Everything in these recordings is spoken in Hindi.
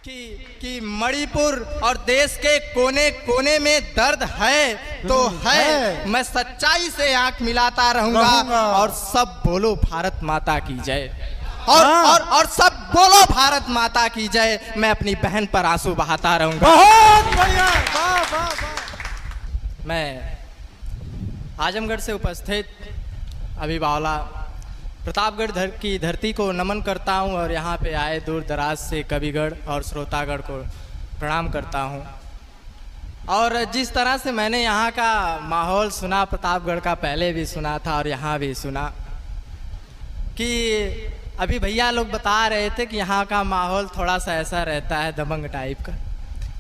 कि मणिपुर और देश के कोने कोने में दर्द है तो है। मैं सच्चाई से आंख मिलाता रहूंगा और सब बोलो भारत माता की जय। और सब बोलो भारत माता की जय। मैं अपनी बहन पर आंसू बहाता रहूंगा। बहुत बढ़िया, वाह वाह वाह। मैं आजमगढ़ से उपस्थित अभिभावला प्रतापगढ़ की धरती को नमन करता हूं और यहाँ पे आए दूर दराज से कविगढ़ और श्रोतागढ़ को प्रणाम करता हूं। और जिस तरह से मैंने यहाँ का माहौल सुना, प्रतापगढ़ का पहले भी सुना था और यहाँ भी सुना कि अभी भैया लोग बता रहे थे कि यहाँ का माहौल थोड़ा सा ऐसा रहता है दबंग टाइप का,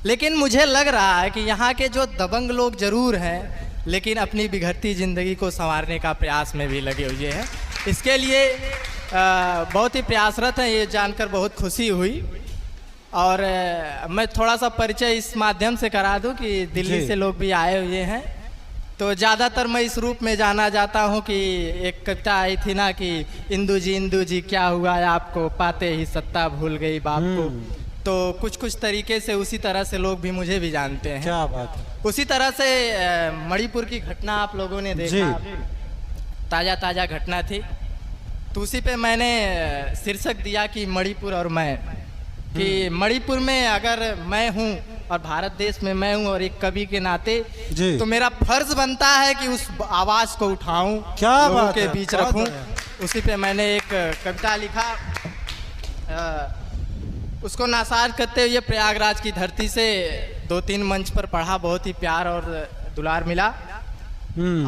लेकिन मुझे लग रहा है कि यहाँ के जो दबंग लोग जरूर हैं लेकिन अपनी बिगड़ती ज़िंदगी को संवारने का प्रयास में भी लगे हुए हैं। इसके लिए बहुत ही प्रयासरत हैं, ये जानकर बहुत खुशी हुई। और मैं थोड़ा सा परिचय इस माध्यम से करा दूं कि दिल्ली से लोग भी आए हुए हैं, तो ज़्यादातर मैं इस रूप में जाना जाता हूं कि एक कविता आई थी ना कि इंदू जी क्या हुआ आपको, पाते ही सत्ता भूल गई बाप को। तो कुछ तरीके से उसी तरह से लोग भी मुझे भी जानते हैं। क्या बात है। उसी तरह से मणिपुर की घटना आप लोगों ने देखा, ताज़ा घटना थी, तो उसी पे मैंने शीर्षक दिया कि मणिपुर और मैं, कि मणिपुर में अगर मैं हूँ और भारत देश में मैं हूँ और एक कवि के नाते तो मेरा फर्ज बनता है कि उस आवाज़ को उठाऊं, लोगों के बीच रखूं। उसी पे मैंने एक कविता लिखा, उसको नासाज करते हुए प्रयागराज की धरती से 2-3 मंच पर पढ़ा, बहुत ही प्यार और दुलार मिला।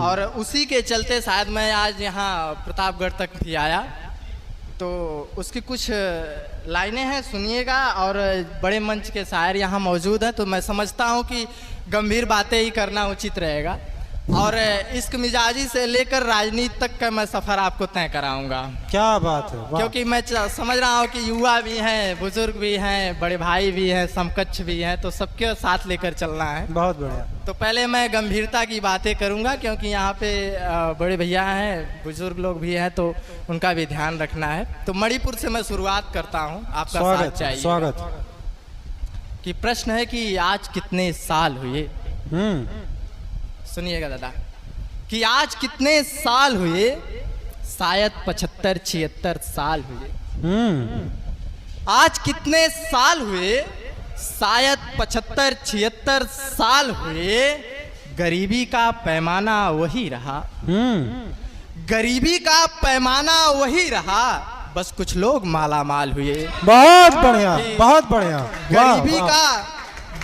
और उसी के चलते शायद मैं आज यहाँ प्रतापगढ़ तक भी आया। तो उसकी कुछ लाइनें हैं, सुनिएगा। और बड़े मंच के शायर यहाँ मौजूद हैं, तो मैं समझता हूँ कि गंभीर बातें ही करना उचित रहेगा। और इश्क मिजाजी से लेकर राजनीति तक का मैं सफ़र आपको तय कराऊंगा। क्या बात है, क्योंकि मैं समझ रहा हूँ कि युवा भी हैं, बुजुर्ग भी हैं, बड़े भाई भी हैं, समकक्ष भी हैं, तो सबके साथ लेकर चलना है। बहुत बढ़िया। तो पहले मैं गंभीरता की बातें करूंगा क्योंकि यहाँ पे बड़े भैया हैं, बुजुर्ग लोग भी हैं, तो उनका भी ध्यान रखना है। तो मणिपुर से मैं शुरुआत करता हूँ, आपका साथ चाहिए। स्वागत। कि प्रश्न है कि आज कितने साल हुए, सुनिएगा दादा, कि आज कितने साल हुए, शायद 75-76 साल हुए। आज कितने साल हुए, शायद 75-76 साल हुए। गरीबी का पैमाना वही रहा, गरीबी का पैमाना वही रहा, बस कुछ लोग माला माल हुए। बहुत बढ़िया, बहुत बढ़िया।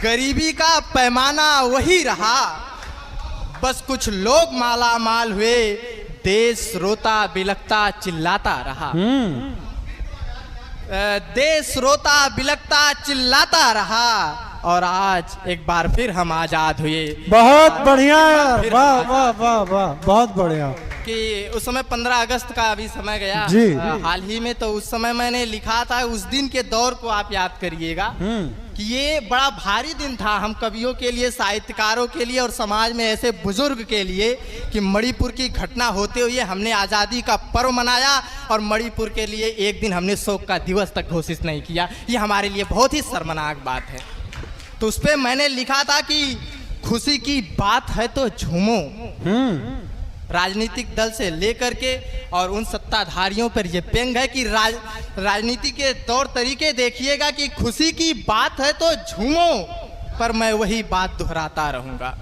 गरीबी का पैमाना वही रहा, बस कुछ लोग माला माल हुए। देश रोता बिलखता चिल्लाता रहा, देश रोता बिलखता चिल्लाता रहा, और आज एक बार फिर हम आजाद हुए। बहुत बढ़िया यार, वाह वाह वाह वाह, बहुत बढ़िया। कि उस समय 15 अगस्त का अभी समय गया जी, हाल ही में, तो उस समय मैंने लिखा था, उस दिन के दौर को आप याद करिएगा कि ये बड़ा भारी दिन था हम कवियों के लिए, साहित्यकारों के लिए और समाज में ऐसे बुजुर्ग के लिए कि मणिपुर की घटना होते हुए हमने आज़ादी का पर्व मनाया और मणिपुर के लिए एक दिन हमने शोक का दिवस तक घोषित नहीं किया। ये हमारे लिए बहुत ही शर्मनाक बात है। तो उस पर मैंने लिखा था कि खुशी की बात है तो झूमो। राजनीतिक दल से लेकर के और उन सत्ताधारियों पर यह व्यंग है कि राजनीति के तौर तरीके देखिएगा कि खुशी की बात है तो झूमो, पर मैं वही बात दोहराता रहूंगा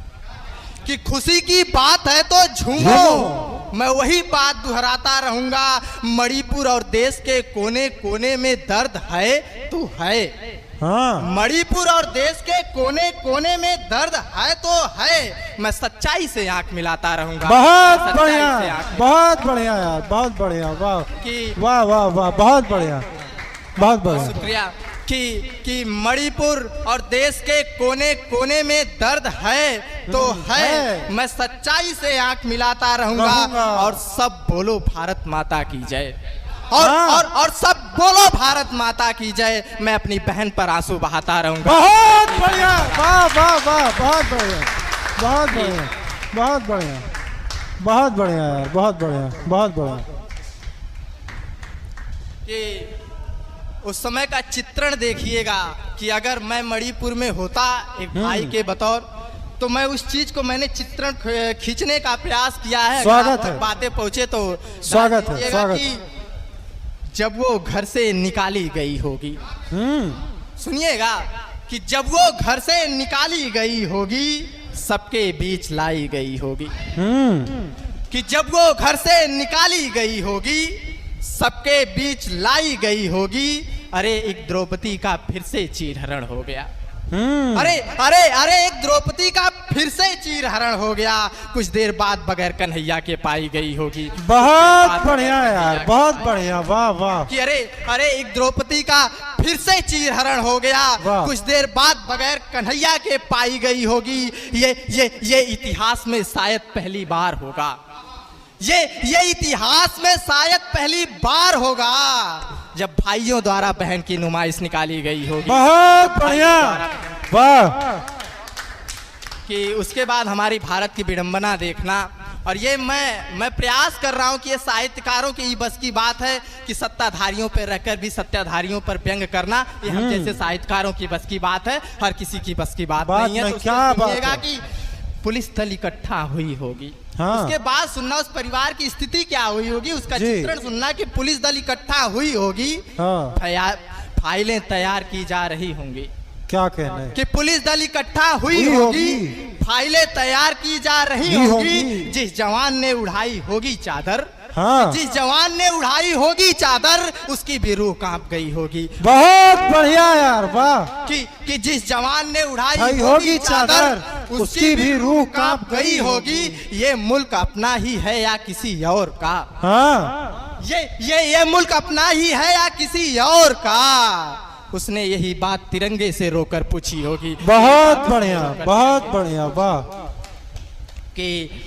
कि खुशी की बात है तो झूमो, मैं वही बात दोहराता रहूंगा। मणिपुर और देश के कोने कोने में दर्द है तो है। मणिपुर और देश के कोने कोने में दर्द है तो है। मैं सच्चाई से आंख मिलाता रहूंगा। बहुत बढ़िया, बहुत बढ़िया यार, बहुत बढ़िया। वाह वाह वाह वाह, बहुत बढ़िया, बहुत बढ़िया, शुक्रिया। कि मणिपुर और देश के कोने कोने में दर्द है तो है। मैं सच्चाई से आंख मिलाता रहूंगा और सब बोलो भारत माता की जय। और सब बोलो भारत माता की जय। मैं अपनी बहन पर आंसू बहाता रहूंगा। बहुत बढ़िया, वाह वाह वाह, बहुत बढ़िया, बहुत बढ़िया, बहुत बढ़िया, बहुत बढ़िया यार, बहुत बढ़िया, बहुत बढ़िया। कि उस समय का चित्रण देखिएगा कि अगर मैं मणिपुर में होता एक भाई के बतौर, तो मैं उस चीज को मैंने चित्रण खींचने का प्रयास किया है। स्वागत है। बातें पहुंचे तो स्वागत है, स्वागत। कि जब वो घर से निकाली गई होगी, सुनिएगा कि जब वो घर से निकाली गई होगी सबके बीच लाई गई होगी, कि जब वो घर से निकाली गई होगी सबके बीच लाई गई होगी। अरे एक द्रौपदी का फिर से चीरहरण हो गया। अरे अरे अरे एक द्रौपदी का फिर से चीरहरण हो गया। कुछ देर बाद बगैर कन्हैया के पाई गई होगी। बहुत बढ़िया यार, बहुत बढ़िया, वाह वाह। कि अरे अरे एक द्रौपदी का फिर से चीरहरण हो गया। कुछ देर बाद बगैर कन्हैया के पाई गई होगी। ये इतिहास में शायद पहली बार होगा। ये इतिहास में शायद पहली बार होगा जब भाइयों द्वारा बहन की नुमाइश निकाली गई होगी। बहुत बढ़िया, वाह। कि उसके बाद हमारी भारत की विडंबना देखना। और ये मैं प्रयास कर रहा हूँ कि ये साहित्यकारों की बस की बात है कि सत्ताधारियों पर रहकर भी सत्ताधारियों पर व्यंग करना, ये हम जैसे साहित्यकारों की बस की बात है, हर किसी की बस की बात नहीं है। तो क्या बात है? कि पुलिस दल इकट्ठा हुई होगी। हाँ। उसके बाद सुनना उस परिवार की स्थिति क्या हुई होगी, उसका चित्रण सुनना कि पुलिस दल इकट्ठा हुई होगी। हाँ। फाइलें तैयार की जा रही होंगी। क्या कहना है? कि पुलिस दल इकट्ठा हुई होगी, फाइलें तैयार की जा रही होगी। जिस जवान ने उड़ाई होगी चादर, हाँ। जिस जवान ने उड़ाई होगी चादर उसकी भी रूह कांप गई होगी। बहुत बढ़िया यार, वाह। कि जिस जवान ने उड़ाई होगी चादर उसकी भी रूह कांप गई होगी। ये मुल्क अपना ही है या किसी और का? हाँ। ये मुल्क अपना ही है या किसी और का? उसने यही बात तिरंगे से रोकर पूछी होगी। बहुत बढ़िया, बहुत बढ़िया, वाह। कि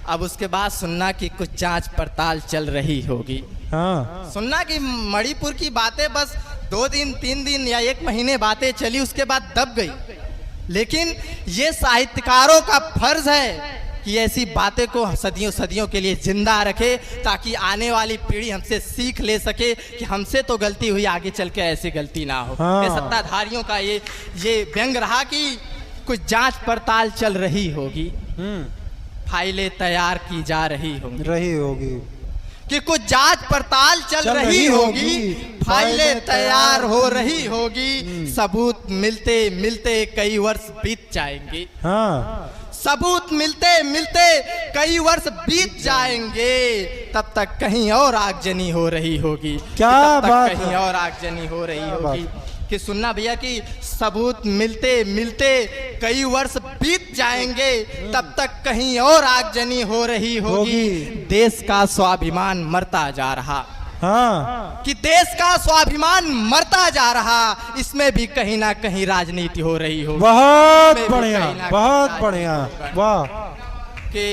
अब उसके बाद सुनना कि कुछ जांच पड़ताल चल रही होगी। हाँ। सुनना कि मणिपुर की बातें बस 2 दिन 3 दिन या 1 महीने बातें चली, उसके बाद दब गई। लेकिन ये साहित्यकारों का फर्ज है कि ऐसी बातें को सदियों सदियों के लिए जिंदा रखे, ताकि आने वाली पीढ़ी हमसे सीख ले सके कि हमसे तो गलती हुई, आगे चल के ऐसी गलती ना हो। हाँ। ये सत्ताधारियों का ये व्यंग रहा कि कुछ जांच पड़ताल चल रही होगी, फाइलें तैयार की जा रही होगी। कि कुछ जांच पड़ताल चल रही होगी, फाइलें तैयार हो रही होगी। सबूत मिलते मिलते कई वर्ष बीत जाएंगे। हाँ। सबूत मिलते मिलते कई वर्ष बीत जाएंगे। तब तक कहीं और आगजनी हो रही होगी। क्या बात है? कहीं और आगजनी हो रही होगी। कि सुनना भैया कि सबूत मिलते मिलते कई वर्ष बीत जाएंगे, तब तक कहीं और आगजनी हो रही होगी। देश का स्वाभिमान मरता जा रहा। हाँ। कि देश का स्वाभिमान मरता जा रहा, इसमें भी कहीं ना कहीं राजनीति हो रही होगी। बहुत बढ़िया, बहुत बढ़िया, वाह। कि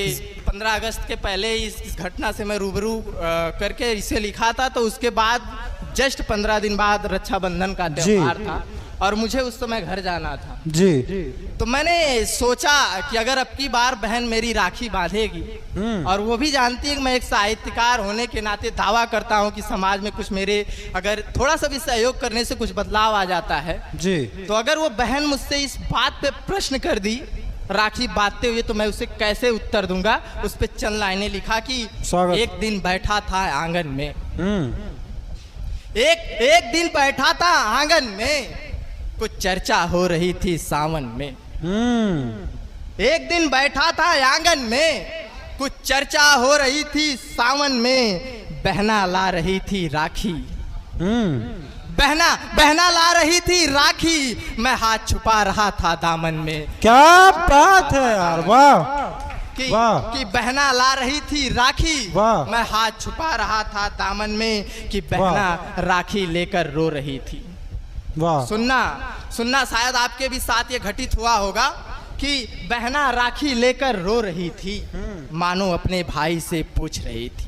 15 अगस्त के पहले इस घटना से मैं रूबरू करके इसे लिखा था, तो उसके बाद जस्ट 15 दिन बाद रक्षाबंधन का त्योहार था और मुझे उस समय घर जाना था जी। तो मैंने सोचा कि अगर अब की बार बहन मेरी राखी बांधेगी, और वो भी जानती है कि मैं एक साहित्यकार होने के नाते दावा करता हूँ कि समाज में कुछ मेरे अगर थोड़ा सा भी सहयोग करने से कुछ बदलाव आ जाता है जी, तो अगर वो बहन मुझसे इस बात पे प्रश्न कर दी राखी बांधते हुए, तो मैं उसे कैसे उत्तर दूंगा। उस पे चंद लाइनें लिखा कि एक दिन बैठा था आंगन में, एक दिन बैठा था आंगन में, कुछ चर्चा हो रही थी सावन में। एक दिन बैठा था आंगन में, कुछ चर्चा हो रही थी सावन में। बहना ला रही थी राखी, बहना ला रही थी राखी, मैं हाथ छुपा रहा था दामन में। क्या बात है यार, वाह। कि बहना ला रही थी राखी, मैं हाथ छुपा रहा था दामन में, कि बहना राखी लेकर रो रही थी। वाह। सुनना शायद आपके भी साथ ये घटित हुआ होगा कि बहना राखी लेकर रो रही थी, मानो अपने भाई से पूछ रही थी।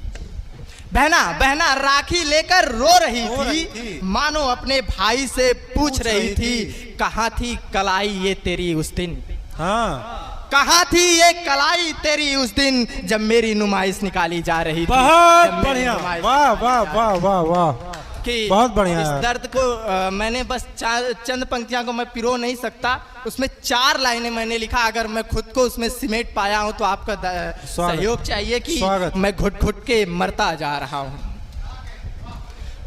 बहना राखी लेकर रो रही थी, मानो अपने भाई से पूछ रही थी, कहाँ थी कलाई ये तेरी उस दिन। हाँ। कहाँ थी ये कलाई तेरी उस दिन, जब मेरी नुमाइश निकाली जा रही थी। बहुत बढ़िया, वाह वाह वाह वाह वाह। कि बहुत बढ़िया इस यार। दर्द को मैंने बस चंद पंक्तियां को मैं पिरो नहीं सकता, उसमें 4 लाइनें मैंने लिखा। अगर मैं खुद को उसमें सिमेट पाया हूं तो आपका सहयोग चाहिए कि स्वागत। मैं घुट घुट के मरता जा रहा हूं,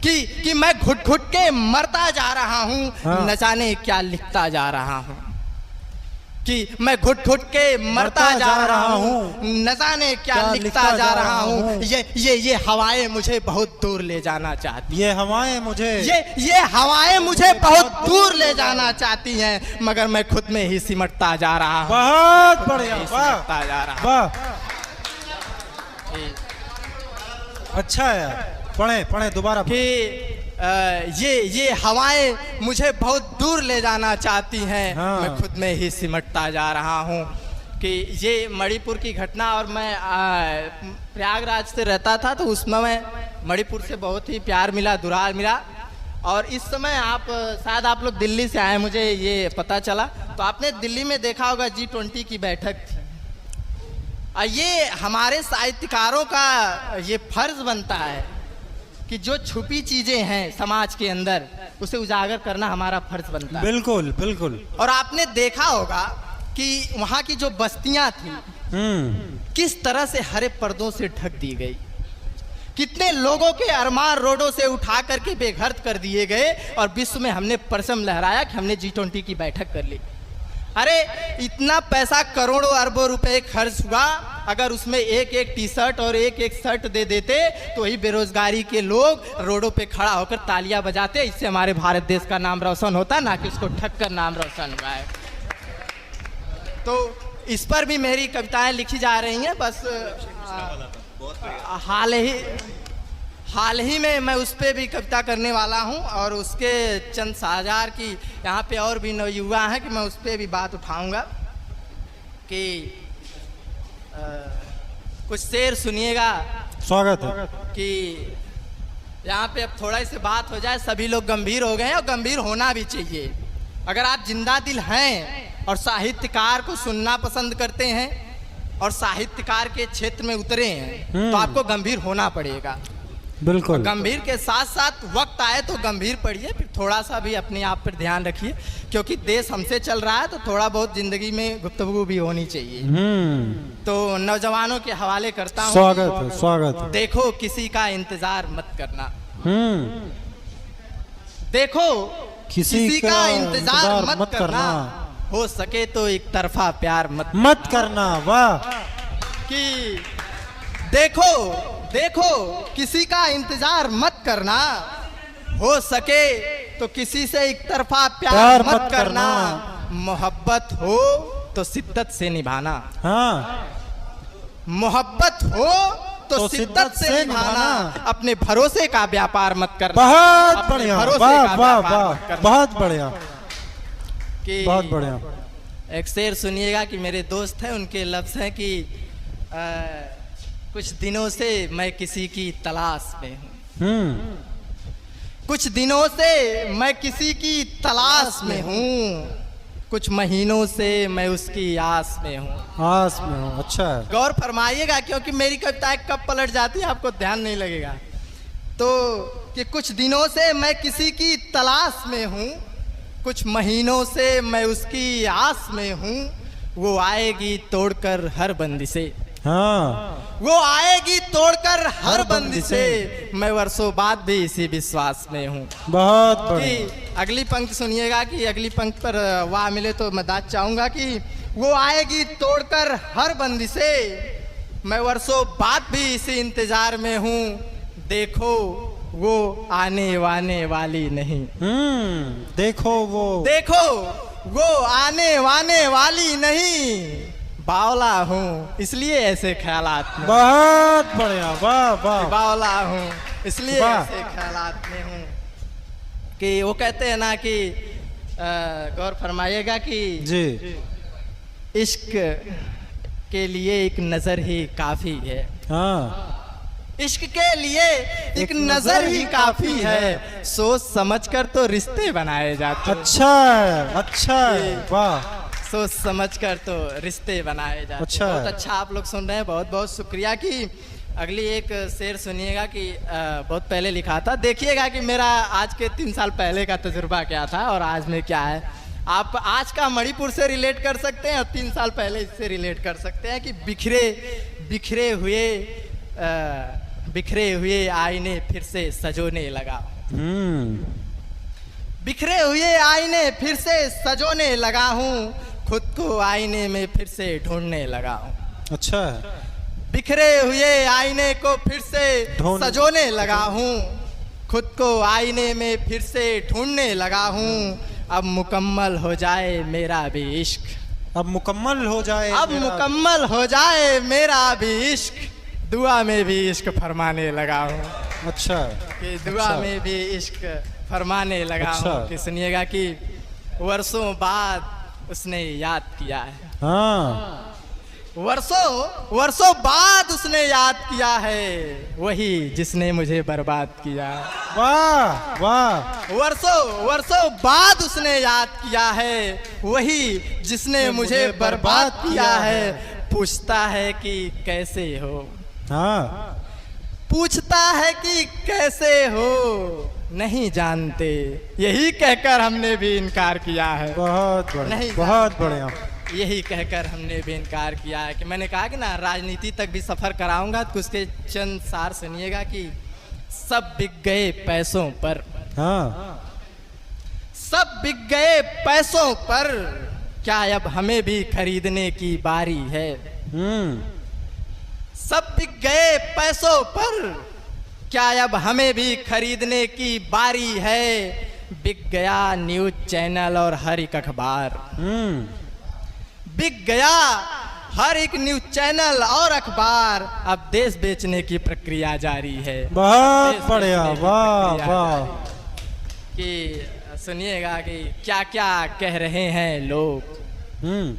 कि मैं घुट घुट के मरता जा रहा हूं, हाँ। न जाने क्या लिखता जा रहा हूं, कि मैं घुट घुट के मरता जा रहा हूँ, न जाने क्या लिखता जा रहा हूँ। ये हवाएं मुझे बहुत दूर ले जाना चाहती, ये हवाएं मुझे ये हवाएं मुझे बहुत दूर ले जाना चाहती हैं, मगर मैं खुद में ही सिमटता जा रहा हूँ। बहुत बढ़िया, वाह सिमटता जा रहा हूँ। वाह, अच्छा है यार। पढ़े दोबारा। कि ये हवाएं मुझे बहुत दूर ले जाना चाहती हैं, हाँ। मैं खुद में ही सिमटता जा रहा हूँ। कि ये मणिपुर की घटना, और मैं प्रयागराज से रहता था तो उसमें मैं मणिपुर से बहुत ही प्यार मिला, दुलार मिला। और इस समय आप शायद आप लोग दिल्ली से आए, मुझे ये पता चला। तो आपने दिल्ली में देखा होगा G20 की बैठक थी। ये हमारे साहित्यकारों का ये फर्ज बनता है कि जो छुपी चीजें हैं समाज के अंदर, उसे उजागर करना हमारा फर्ज बनता है। बिल्कुल बिल्कुल। और आपने देखा होगा कि वहाँ की जो बस्तियां थी किस तरह से हरे पर्दों से ढक दी गई, कितने लोगों के अरमान रोडों से उठा करके बेघर कर दिए गए, और विश्व में हमने परचम लहराया कि हमने G20 की बैठक कर ली। अरे इतना पैसा, करोड़ों अरबों रुपए खर्च हुआ, अगर उसमें एक टी शर्ट और एक शर्ट दे देते तो वही बेरोजगारी के लोग रोडों पे खड़ा होकर तालियां बजाते। इससे हमारे भारत देश का नाम रोशन होता, ना कि उसको ठग कर नाम रोशन हुआ है। तो इस पर भी मेरी कविताएं लिखी जा रही हैं। बस हाल ही में मैं उस पर भी कविता करने वाला हूं, और उसके चंद साझार की यहाँ पे और भी नवयुवा हैं कि मैं उस पर भी बात उठाऊंगा। कि कुछ शेर सुनिएगा। स्वागत है। कि यहाँ पे अब थोड़ा सी बात हो जाए, सभी लोग गंभीर हो गए हैं, और गंभीर होना भी चाहिए। अगर आप जिंदा दिल हैं और साहित्यकार को सुनना पसंद करते हैं और साहित्यकार के क्षेत्र में उतरे हैं, तो आपको गंभीर होना पड़ेगा। बिल्कुल। गंभीर के साथ साथ वक्त आए तो गंभीर पड़िए, फिर थोड़ा सा भी अपने आप पर ध्यान रखिए, क्योंकि देश हमसे चल रहा है तो थोड़ा बहुत जिंदगी में गुफ्तगू भी होनी चाहिए। तो नौजवानों के हवाले करता हूँ। स्वागत है। देखो किसी का इंतजार मत करना, देखो किसी का इंतजार मत करना, हो सके तो एक तरफा प्यार मत करना। वाह। कि देखो किसी का इंतजार मत करना, हो सके तो किसी से एक तरफा प्यार मत करना, मोहब्बत हो तो शिद्दत से निभाना। हाँ। मोहब्बत हो तो शिद्दत से निभाना, अपने भरोसे का व्यापार मत करना। बहुत बढ़िया, वाह वाह वाह, बहुत बढ़िया, बहुत बढ़िया। एक शेर सुनिएगा कि मेरे दोस्त हैं, उनके लफ्ज हैं कि कुछ दिनों से मैं किसी की तलाश में हूँ, कुछ दिनों से मैं किसी की तलाश में हूँ, कुछ महीनों से मैं उसकी आस में हूँ। आस में हूँ, अच्छा है। गौर फरमाइएगा, क्योंकि मेरी कविताएं कब पलट जाती है आपको ध्यान नहीं लगेगा। तो कि कुछ दिनों से मैं किसी की तलाश में हूँ, कुछ महीनों से मैं उसकी आस में हूँ, वो आएगी तोड़कर हर बंदिशें। हाँ। वो आएगी तोड़कर हर बंदिशें, मैं वर्षों बाद भी इसी विश्वास में हूँ। बहुत बढ़िया। कि अगली पंक्ति सुनिएगा, कि अगली पंक्ति पर वाह मिले तो मैं दाद चाहूंगा। कि वो आएगी तोड़कर हर बंदिशें, मैं वर्षों बाद भी इसी इंतजार में हूँ, देखो वो आने वाली नहीं। देखो वो आने वाली नहीं, बावला हूँ इसलिए ऐसे ख्यालात में। बहुत बढ़िया, वाह वाह। बावला हूँ इसलिए ऐसे ख्यालात में हूँ। कि वो कहते हैं ना कि गौर फरमाइएगा कि जी, इश्क के लिए एक नजर ही काफी है। हाँ। इश्क के लिए एक नजर ही काफी है, सोच समझकर तो रिश्ते बनाए जाते। अच्छा है, वाह। सोच समझकर तो रिश्ते बनाए जाते। अच्छा, बहुत अच्छा आप लोग सुन रहे हैं, बहुत बहुत शुक्रिया। कि अगली एक शेर सुनिएगा कि बहुत पहले लिखा था। देखिएगा कि मेरा आज के 3 साल पहले का तजुर्बा क्या था और आज में क्या है। आप आज का मणिपुर से रिलेट कर सकते हैं और 3 साल पहले इससे रिलेट कर सकते हैं कि बिखरे हुए आईने फिर से सजोने लगा। बिखरे हुए आईने फिर से सजोने लगा हूँ, खुद को आईने में फिर से ढूंढने लगा हूँ। अच्छा, बिखरे हुए आईने को फिर से सजोने लगा हूँ, खुद को आईने में फिर से ढूंढने लगा हूँ। अब मुकम्मल हो जाए मेरा भी इश्क, अब मुकम्मल हो जाए, अब मुकम्मल हो जाए मेरा भी इश्क, दुआ में भी इश्क फरमाने लगा हूँ। अच्छा, कि दुआ अच्छा। में भी इश्क फरमाने लगा अच्छा। हूँ। कि सुनिएगा कि वर्षों बाद उसने याद किया है। हाँ, वर्षों बाद उसने याद किया है, वही जिसने मुझे बर्बाद किया। वाह वाह, वर्षों बाद उसने याद किया है, वही जिसने मुझे बर्बाद किया है। पूछता है कि कैसे हो, हाँ, पूछता है कि कैसे हो, नहीं जानते, यही कहकर हमने भी इनकार किया है। बहुत बढ़िया, नहीं बहुत बढ़िया। यही कहकर हमने भी इनकार किया है। कि मैंने कहा कि ना राजनीति तक भी सफ़र कराऊंगा तो उसके चंद सार सुनिएगा कि सब बिक गए पैसों पर, हाँ, सब बिक गए पैसों पर, क्या अब हमें भी खरीदने की बारी है। सब बिक गए पैसों पर, क्या अब हमें भी खरीदने की बारी है। बिक गया न्यूज चैनल और हर एक अखबार, बिक गया हर एक न्यूज चैनल और अखबार, अब देश बेचने की प्रक्रिया जारी है। बहुत देश बढ़िया, बेचने की वाह प्रक्रिया वाह। जारी है। कि सुनिएगा कि क्या क्या कह रहे हैं लोग।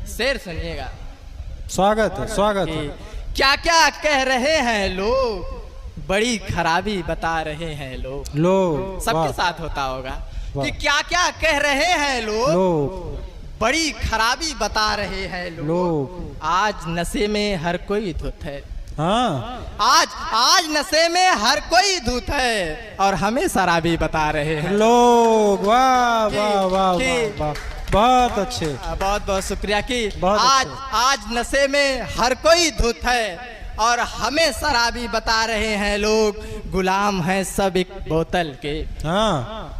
शेर सुनिएगा, स्वागत है, स्वागत कि है। क्या क्या कह रहे हैं लोग, बड़ी खराबी बता रहे हैं लोग। लोग, सबके वाह, साथ होता होगा वाह। कि क्या क्या कह रहे हैं लोग, लोग, बड़ी खराबी बता रहे हैं लोग। लोग, आज नशे में हर कोई धुत है, हाँ, आज नशे में हर कोई धुत है, और हमें शराबी बता रहे हैं। लोग, वाह वाह वाह कि- वाह, बहुत अच्छे। बहुत बहुत शुक्रिया। कि बहुत आज नशे में हर कोई धुत है और हमें शराबी बता रहे हैं लोग। गुलाम हैं सब एक बोतल के, हाँ,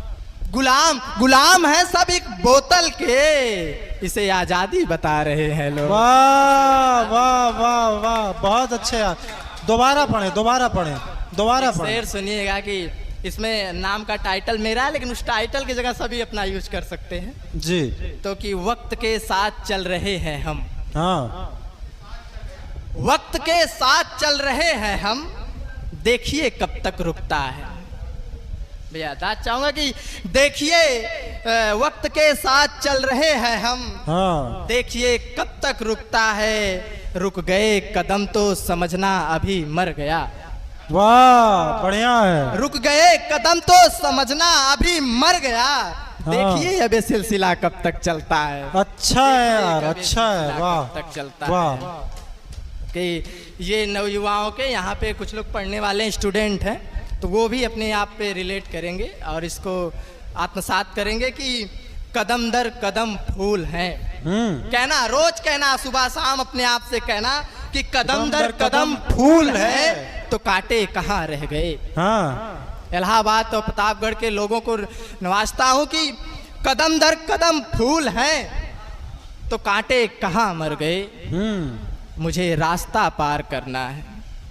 गुलाम है सब एक बोतल के, इसे आजादी बता रहे हैं लोग। वाह वाह वाह वाह, बहुत अच्छे यार। दोबारा पढ़े, दोबारा पढ़े, दोबारा पढ़े। शेर सुनिएगा कि इसमें नाम का टाइटल मेरा है, लेकिन उस टाइटल की जगह सभी अपना यूज कर सकते हैं। जी, तो कि वक्त के साथ चल रहे हैं हम, हाँ, वक्त के साथ चल रहे हैं हम, देखिए कब तक रुकता है। भैया दाद चाहूंगा कि देखिए वक्त के साथ चल रहे हैं हम, हाँ, देखिए कब तक रुकता है। रुक गए कदम तो समझना अभी मर गया, वाह, बढ़िया है। रुक गए कदम तो समझना अभी मर गया। देखिए अब ये सिलसिला कब तक चलता है। अच्छा है यार, अब ये अच्छा है, सिलसिला वाह कब तक चलता वाह। है। कि ये नवयुवाओं के यहाँ पे कुछ लोग पढ़ने वाले स्टूडेंट हैं, तो वो भी अपने आप पे रिलेट करेंगे और इसको आत्मसात करेंगे कि कदम दर कदम फूल हैं। कहना, रोज कहना, सुबह शाम अपने आप से कहना कि कदम दर कदम फूल है, तो कांटे कहाँ रह गए। हाँ, इलाहाबाद और प्रतापगढ़ के लोगों को नवाजता हूँ कि कदम दर कदम फूल हैं, तो कांटे कहाँ मर गए। मुझे रास्ता पार करना है,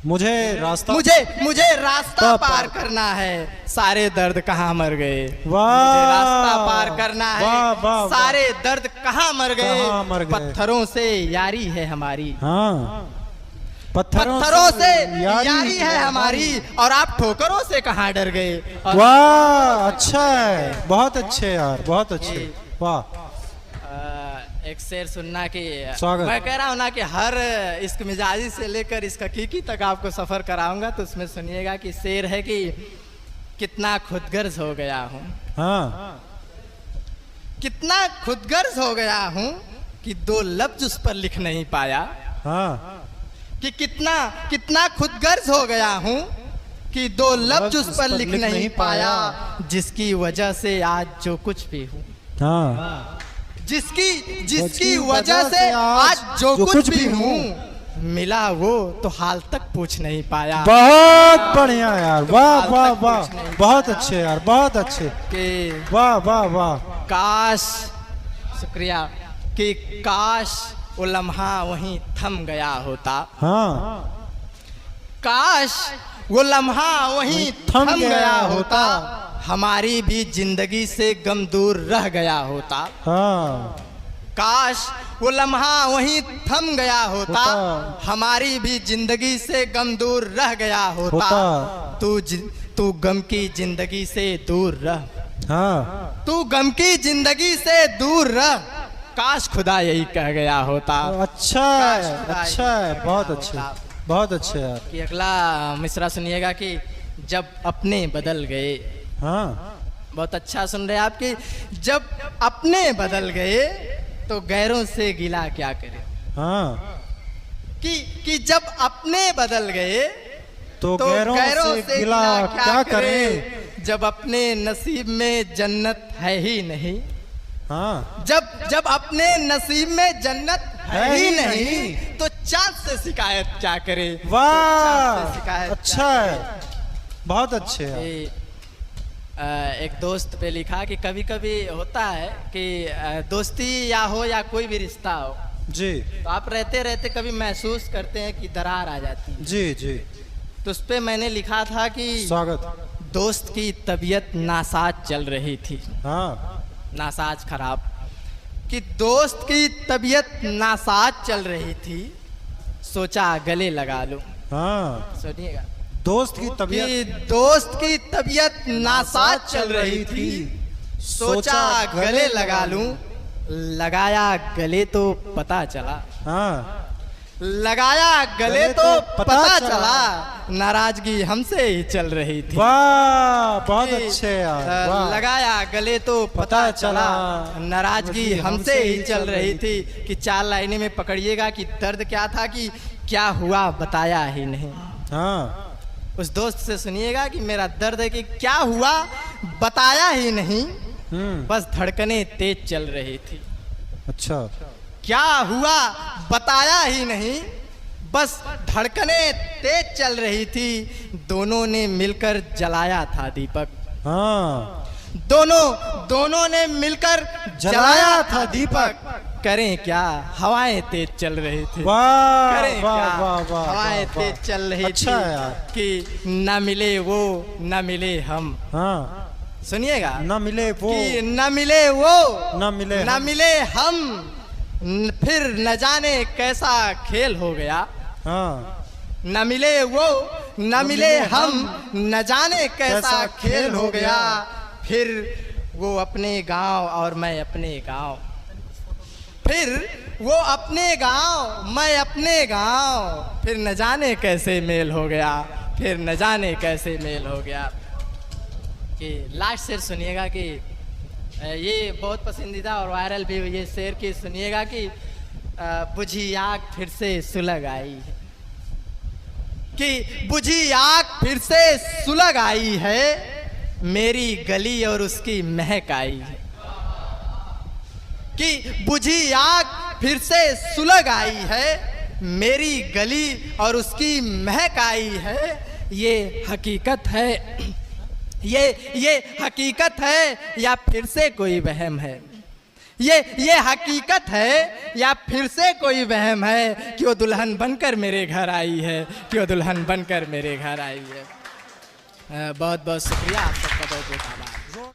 मुझे रास्ता, मुझे रास्ता पार करना है, सारे दर्द कहाँ मर गए। वाह, मुझे रास्ता पार करना है, वाह, वाह, वाह। सारे दर्द कहाँ मर कहाँ मर गए। गए। पत्थरों से यारी है हमारी, हाँ, पत्थरों से यारी है हमारी, और आप ठोकरों से कहाँ डर गए। और वाह, अच्छा है, बहुत अच्छे यार, बहुत अच्छे, वाह। एक शेर सुनना कि स्वागत। मैं कह रहा हूँ ना कि हर इश्क मिजाजी से लेकर इस हकीकी तक आपको सफ़र कराऊंगा, तो उसमें सुनिएगा कि शेर है कि कितना खुदगर्ज हो गया हूँ, हाँ, कितना खुदगर्ज हो गया हूँ कि 2 लफ्ज उस पर लिख नहीं पाया। हाँ, कि कितना कितना खुदगर्ज हो गया हूँ कि दो लफ्ज उस पर लिख नहीं पाया, जिसकी वजह से आज जो कुछ भी हूँ। हाँ, जिसकी जिसकी वजह से आज जो कुछ भी हूँ, मिला वो तो हाल तक पूछ नहीं पाया। बहुत बढ़िया यार, वाह वाह वाह, बहुत अच्छे यार, बहुत अच्छे, कि वाह वाह वाह। काश, शुक्रिया, कि काश वो लम्हा वहीं थम गया होता। हाँ, काश वो लम्हा वहीं थम गया होता, हमारी भी जिंदगी से गम दूर रह गया होता। हाँ, काश वो लम्हा वहीं थम गया होता, हमारी भी जिंदगी से गम दूर रह गया होता। तू गम की जिंदगी से दूर रह, हाँ, तू गम की जिंदगी से दूर रह, काश खुदा यही कह गया होता। अच्छा है, अच्छा है, बहुत अच्छे, बहुत अच्छे यार। कि अगला मिसरा सुनिएगा कि जब अपने बदल गए। हाँ, बहुत अच्छा सुन रहे हैं आप, कि जब अपने बदल गए तो गैरों से गिला क्या करे। हाँ, कि जब अपने बदल गए तो गैरों से गिला क्या करें, जब अपने नसीब में जन्नत है ही नहीं। हाँ, जब अपने नसीब में जन्नत है ही नहीं, तो चाँद से शिकायत क्या करे। वाह, अच्छा है, बहुत अच्छे है। एक दोस्त पे लिखा कि कभी कभी होता है कि दोस्ती या हो या कोई भी रिश्ता हो जी, तो आप रहते रहते कभी महसूस करते हैं कि दरार आ जाती है। जी जी, तो उस पे मैंने लिखा था कि स्वागत। दोस्त की तबीयत नासाज चल रही थी। हाँ, नासाज खराब, कि दोस्त की तबीयत नासाज चल रही थी, सोचा गले लगा लूं। हाँ, सुनिएगा, दोस्त की तबीयत, कि दोस्त की तबीयत नासाज चल रही थी, सोचा गले लगा लूं। लगाया गले तो पता चला, हाँ, लगाया गले तो पता चला, नाराजगी हमसे ही चल रही थी। वाह, बहुत अच्छे यार, वाह। लगाया गले तो पता चला, नाराजगी हमसे ही चल रही थी। कि 4 लाइनें में पकड़िएगा कि दर्द क्या था, कि क्या हुआ बताया ही नहीं। हाँ, उस दोस्त से सुनिएगा कि मेरा दर्द है कि क्या हुआ बताया ही नहीं, बस धड़कनें तेज चल रही थी। अच्छा, क्या हुआ बताया ही नहीं, बस धड़कनें तेज चल रही थी। दोनों ने मिलकर जलाया था दीपक। हाँ, दोनों ने मिलकर जलाया था दीपक। करें क्या, हवाएं तेज चल रही थी। वाह करें वाह क्या, वाह वाह, हवाएं तेज चल रही अच्छा थी। है यार। कि न मिले वो न मिले हम। हाँ, सुनिएगा, न मिले वो, कि न मिले वो न मिले न हम। मिले हम, फिर न जाने कैसा खेल हो गया। हाँ, न मिले वो न मिले हम, न जाने कैसा खेल हो गया। फिर वो अपने गांव और मैं अपने गांव, फिर वो अपने गांव मैं अपने गांव, फिर न जाने कैसे मेल हो गया, फिर न जाने कैसे मेल हो गया। कि लास्ट शेर सुनिएगा, कि ये बहुत पसंदीदा और वायरल भी हुई ये शेर, की सुनिएगा कि बुझी आग फिर से सुलग आई है। कि बुझी आग फिर से सुलग आई है, मेरी गली और उसकी महक आई है। कि बुझी आग फिर से सुलग आई है, मेरी गली और उसकी महक आई है। ये हकीकत है, ये हकीकत है या फिर से कोई वहम है। ये हकीकत है या फिर से कोई वहम है, कि वो दुल्हन बनकर मेरे घर आई है, कि वो दुल्हन बनकर मेरे घर आई है। बहुत बहुत शुक्रिया, आप सबका बहुत बहुत आभार।